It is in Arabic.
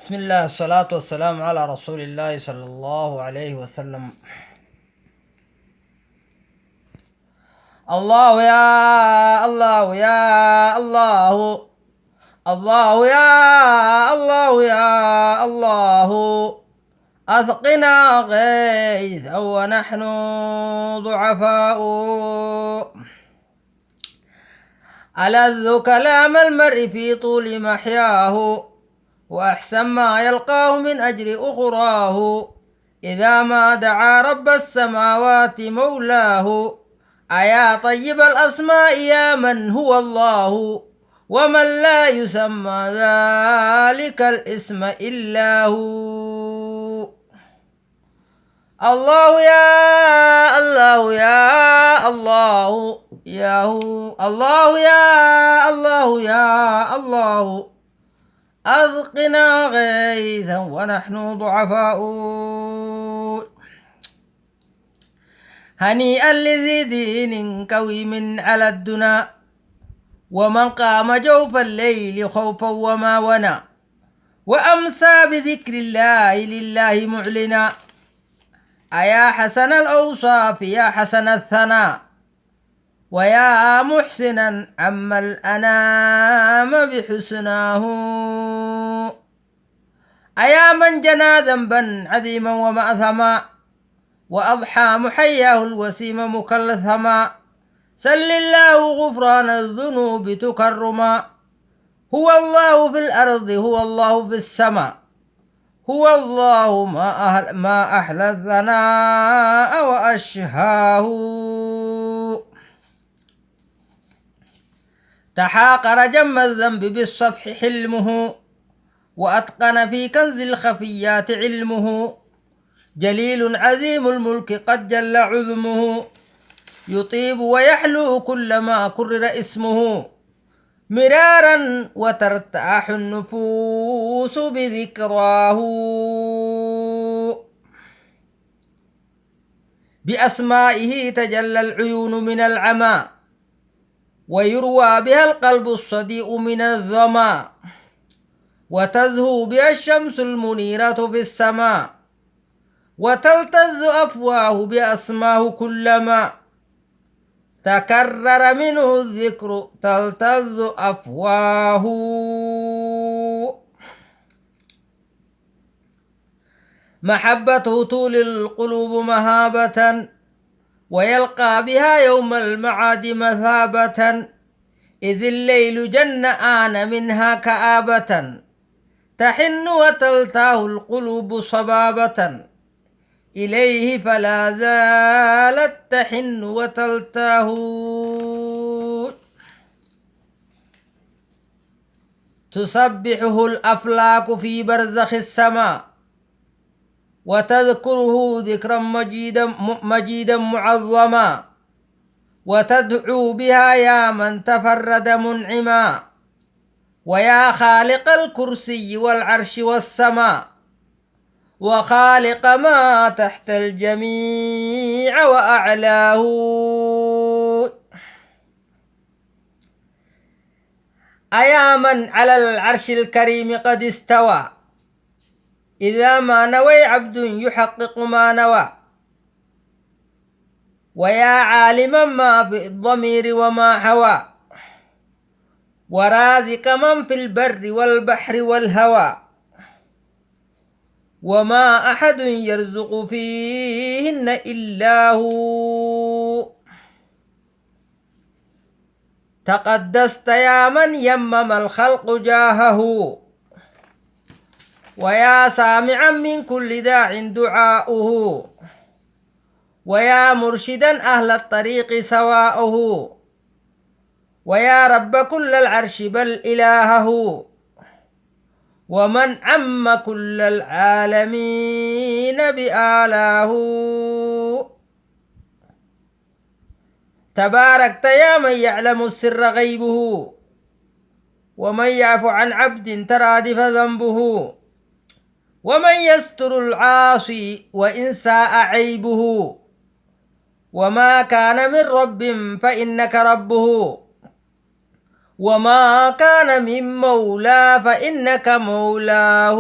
بسم الله الصلاة والسلام على رسول الله صلى الله عليه وسلم. الله يا الله يا الله، الله يا الله يا الله، أسقنا غيثا ونحن ضعفاء. ألذ كلام المرء في طول محياه، وأحسن ما يلقاه من أجر أخراه. إذا ما دعا رب السماوات مولاه، أيا طيب الأسماء يا من هو الله، ومن لا يسمى ذلك الاسم إلا هو. الله يا الله يا الله يا هو، الله يا الله يا الله، أسقنا غيثا ونحن ضعفاء. هنيئا لذي دين قويم على الدنا، ومن قام جوف الليل خوفا وما ونا، وأمسى بذكر الله لله معلنا. أيا حسن الأوصاف يا حسن الثناء، ويا محسنا عم الأنام بحسناه. أيا من جنى ذنبا عظيما ومأثما، وأضحى محياه الوسيم مكلثما. سل الله غفران الذنوب تكرما، هو الله في الأرض هو الله في السماء، هو الله ما أحلى الثناء وأشهاه. تحاقر جم الذنب بالصفح حلمه، وأتقن في كنز الخفيات علمه. جليل عظيم الملك قد جل عظمه، يطيب ويحلو كلما كرر اسمه. مرارا وترتاح النفوس بذكراه، بأسمائه تجلى العيون من العمى، ويروى بها القلب الصديء من الظما. وتزهو بها الشمس المنيرة في السماء، وتلتذ أفواه بأسماه كلما تكرر منه الذكر تلتذ أفواه. محبته طول القلوب مهابة، ويلقى بها يوم المعاد مثابة. إذ الليل جن آن منها كآبة، تحن وتلتاه القلوب صبابة. إليه فلا زالت تحن وتلتاه. تسبحه الأفلاك في برزخ السماء، وتذكره ذكرا مجيدا معظما. وتدعو بها يا من تفرد منعما، ويا خالق الكرسي والعرش والسماء، وخالق ما تحت الجميع وأعلاه. أيا من على العرش الكريم قد استوى، إذا ما نوى عبد يحقق ما نوى. ويا عالما ما بالضمير وما هوى، ورازق من في البر والبحر والهوى. وما أحد يرزق فيهن إلا هو. تقدست يا من يمم الخلق جاهه، ويا سامعا من كل داع دعاؤه. ويا مرشدا أهل الطريق سواؤه، ويا رب كل العرش بل إلهه. ومن عم كل العالمين بآلاه. تباركت يا من يعلم السر غيبه، ومن يعفو عن عبد ترادف ذنبه. ومن يستر العاصي وإن ساء عيبه، وما كان من رب فإنك ربه. وما كان من مولى فإنك مولاه